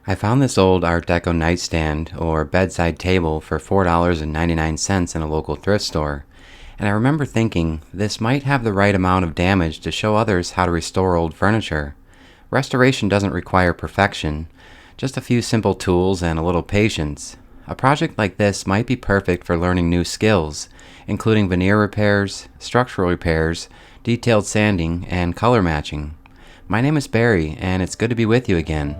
I found this old Art Deco nightstand or bedside table for $4.99 in a local thrift store, and I remember thinking this might have the right amount of damage to show others how to restore old furniture. Restoration doesn't require perfection, just a few simple tools and a little patience. A project like this might be perfect for learning new skills, including veneer repairs, structural repairs, detailed sanding, and color matching. My name is Barry, and it's good to be with you again.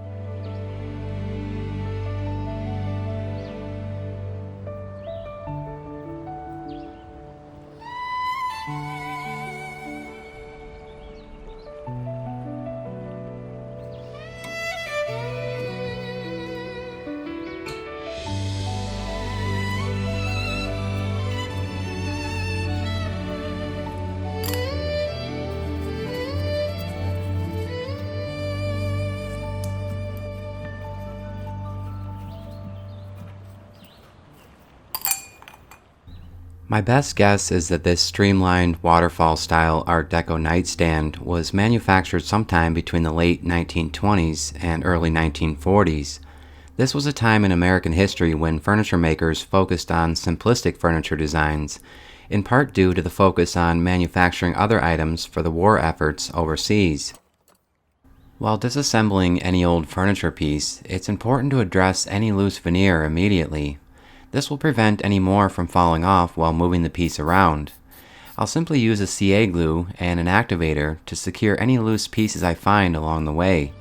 My best guess is that this streamlined waterfall-style Art Deco nightstand was manufactured sometime between the late 1920s and early 1940s. This was a time in American history when furniture makers focused on simplistic furniture designs, in part due to the focus on manufacturing other items for the war efforts overseas. While disassembling any old furniture piece, it's important to address any loose veneer immediately. This will prevent any more from falling off while moving the piece around. I'll simply use a CA glue and an activator to secure any loose pieces I find along the way.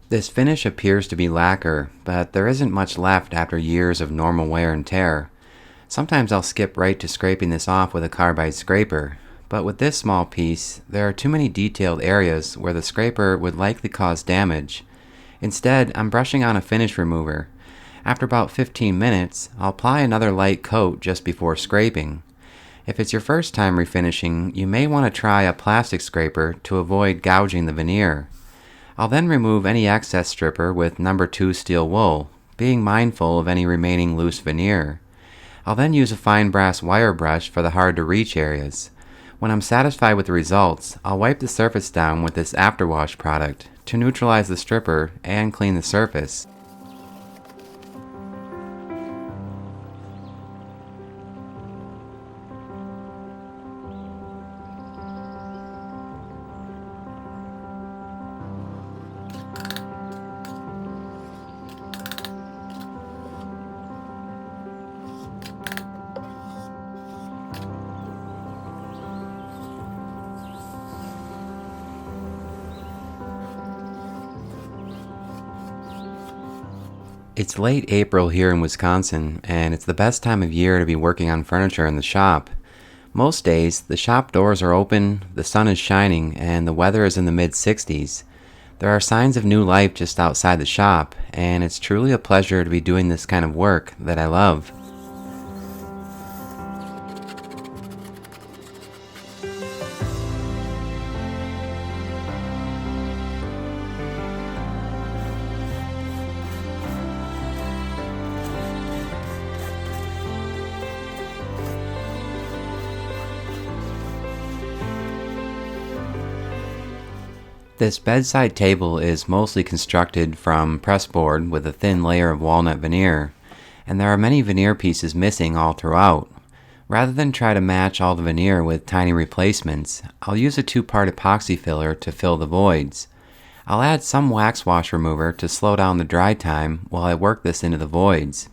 This finish appears to be lacquer, but there isn't much left after years of normal wear and tear. Sometimes I'll skip right to scraping this off with a carbide scraper, but with this small piece, there are too many detailed areas where the scraper would likely cause damage. Instead, I'm brushing on a finish remover. After about 15 minutes, I'll apply another light coat just before scraping. If it's your first time refinishing, you may want to try a plastic scraper to avoid gouging the veneer. I'll then remove any excess stripper with number 2 steel wool, being mindful of any remaining loose veneer. I'll then use a fine brass wire brush for the hard-to-reach areas. When I'm satisfied with the results, I'll wipe the surface down with this afterwash product to neutralize the stripper and clean the surface. It's late April here in Wisconsin, and it's the best time of year to be working on furniture in the shop. Most days, the shop doors are open, the sun is shining, and the weather is in the mid-60s. There are signs of new life just outside the shop, and it's truly a pleasure to be doing this kind of work that I love. This bedside table is mostly constructed from pressboard with a thin layer of walnut veneer, and there are many veneer pieces missing all throughout. Rather than try to match all the veneer with tiny replacements, I'll use a 2-part epoxy filler to fill the voids. I'll add some wax wash remover to slow down the dry time while I work this into the voids.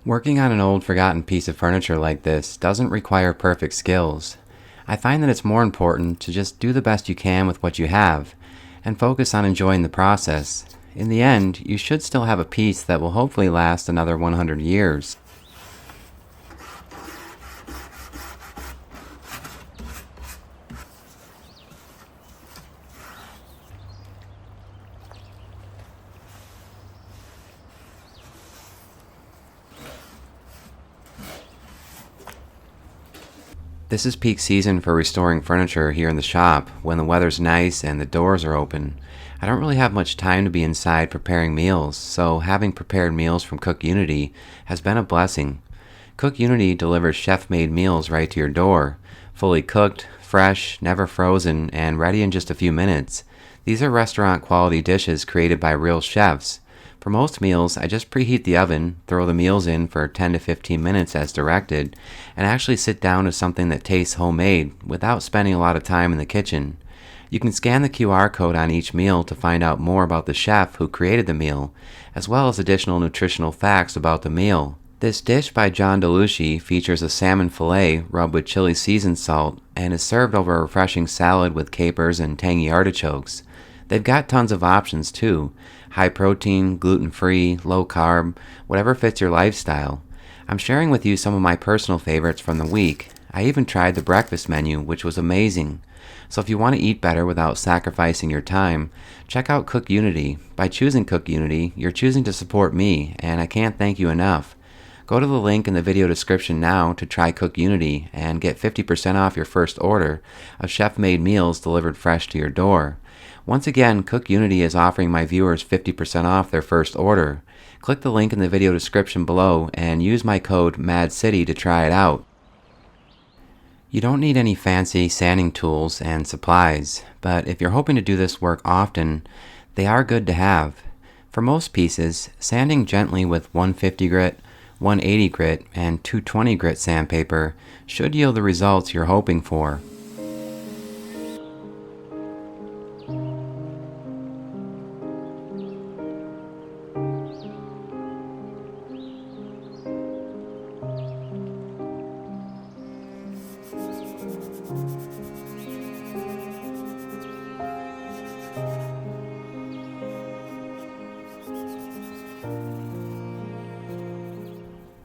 Working on an old forgotten piece of furniture like this doesn't require perfect skills. I find that it's more important to just do the best you can with what you have and focus on enjoying the process. In the end, you should still have a piece that will hopefully last another 100 years. This is peak season for restoring furniture here in the shop, when the weather's nice and the doors are open. I don't really have much time to be inside preparing meals, so having prepared meals from Cook Unity has been a blessing. Cook Unity delivers chef-made meals right to your door, fully cooked, fresh, never frozen, and ready in just a few minutes. These are restaurant-quality dishes created by real chefs. For most meals, I just preheat the oven, throw the meals in for 10 to 15 minutes as directed, and actually sit down to something that tastes homemade without spending a lot of time in the kitchen. You can scan the QR code on each meal to find out more about the chef who created the meal, as well as additional nutritional facts about the meal. This dish by John DeLucci features a salmon fillet rubbed with chili seasoned salt and is served over a refreshing salad with capers and tangy artichokes. They've got tons of options too. High protein, gluten-free, low carb, whatever fits your lifestyle. I'm sharing with you some of my personal favorites from the week. I even tried the breakfast menu, which was amazing. So if you want to eat better without sacrificing your time, check out Cook Unity. By choosing Cook Unity, you're choosing to support me, and I can't thank you enough. Go to the link in the video description now to try Cook Unity and get 50% off your first order of chef-made meals delivered fresh to your door. Once again, Cook Unity is offering my viewers 50% off their first order. Click the link in the video description below and use my code MADCITY to try it out. You don't need any fancy sanding tools and supplies, but if you're hoping to do this work often, they are good to have. For most pieces, sanding gently with 150 grit, 180 grit, and 220 grit sandpaper should yield the results you're hoping for.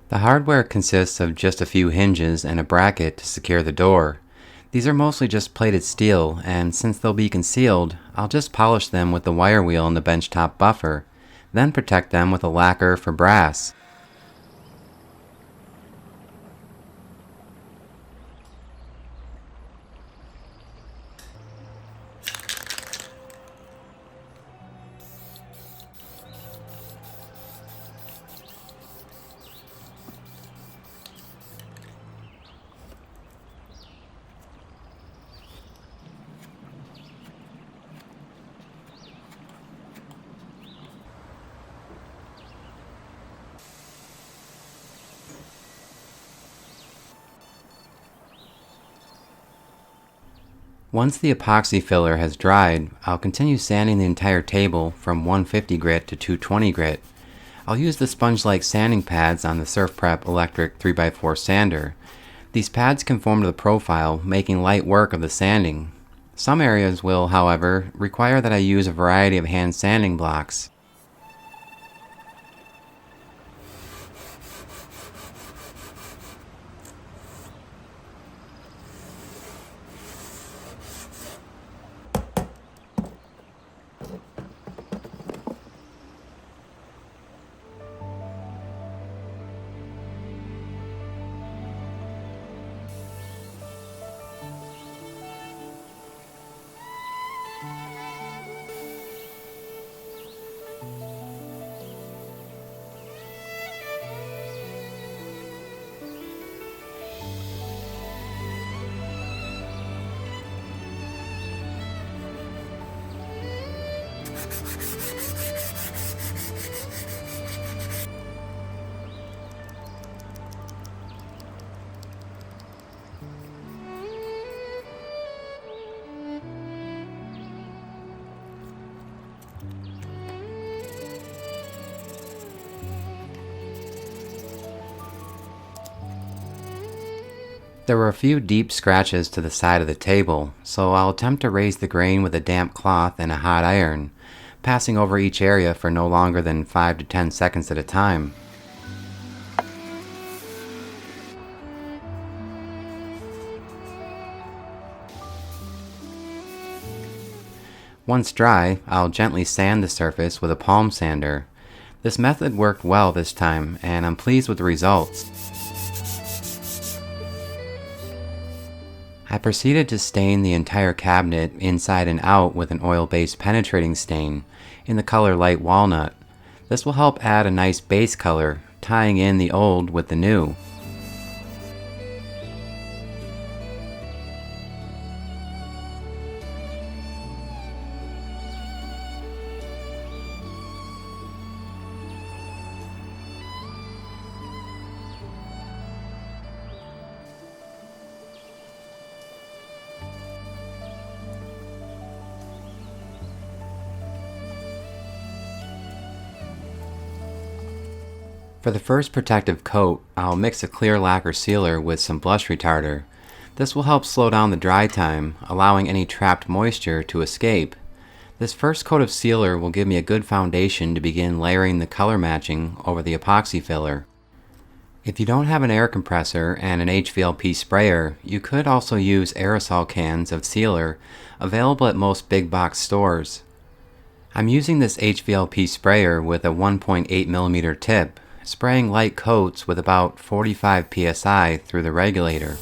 The hardware consists of just a few hinges and a bracket to secure the door. These are mostly just plated steel, and since they'll be concealed, I'll just polish them with the wire wheel and the benchtop buffer, then protect them with a lacquer for brass. Once the epoxy filler has dried, I'll continue sanding the entire table from 150 grit to 220 grit. I'll use the sponge-like sanding pads on the SurfPrep electric 3x4 sander. These pads conform to the profile, making light work of the sanding. Some areas will, however, require that I use a variety of hand sanding blocks. There were a few deep scratches to the side of the table, so I'll attempt to raise the grain with a damp cloth and a hot iron, passing over each area for no longer than 5 to 10 seconds at a time. Once dry, I'll gently sand the surface with a palm sander. This method worked well this time, and I'm pleased with the results. I proceeded to stain the entire cabinet inside and out with an oil-based penetrating stain in the color light walnut. This will help add a nice base color, tying in the old with the new. For the first protective coat, I'll mix a clear lacquer sealer with some blush retarder. This will help slow down the dry time, allowing any trapped moisture to escape. This first coat of sealer will give me a good foundation to begin layering the color matching over the epoxy filler. If you don't have an air compressor and an HVLP sprayer, you could also use aerosol cans of sealer available at most big box stores. I'm using this HVLP sprayer with a 1.8mm tip, spraying light coats with about 45 psi through the regulator.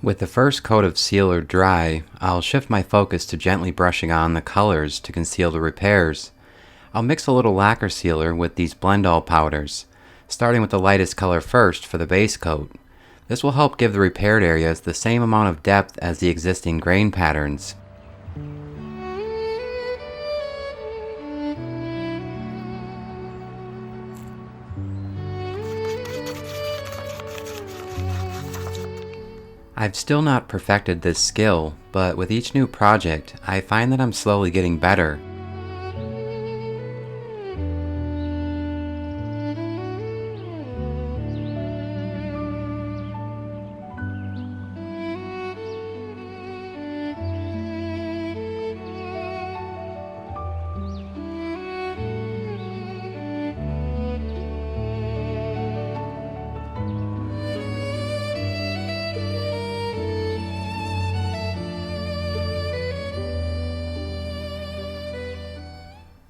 With the first coat of sealer dry, I'll shift my focus to gently brushing on the colors to conceal the repairs. I'll mix a little lacquer sealer with these blend-all powders, starting with the lightest color first for the base coat. This will help give the repaired areas the same amount of depth as the existing grain patterns. I've still not perfected this skill, but with each new project, I find that I'm slowly getting better.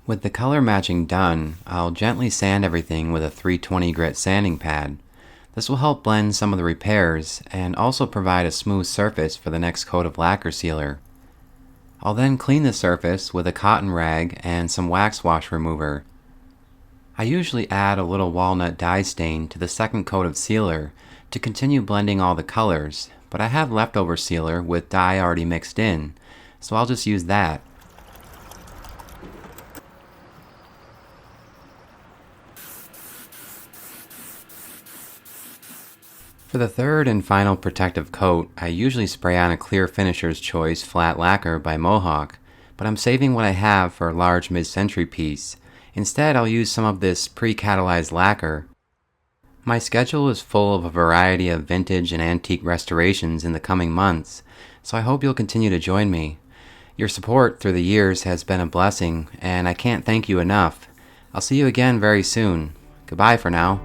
With the color matching done, I'll gently sand everything with a 320 grit sanding pad. This will help blend some of the repairs and also provide a smooth surface for the next coat of lacquer sealer. I'll then clean the surface with a cotton rag and some wax wash remover. I usually add a little walnut dye stain to the second coat of sealer to continue blending all the colors, but I have leftover sealer with dye already mixed in, so I'll just use that. For the third and final protective coat, I usually spray on a Clear Finisher's Choice flat lacquer by Mohawk, but I'm saving what I have for a large mid-century piece. Instead, I'll use some of this pre-catalyzed lacquer. My schedule is full of a variety of vintage and antique restorations in the coming months, so I hope you'll continue to join me. Your support through the years has been a blessing, and I can't thank you enough. I'll see you again very soon. Goodbye for now.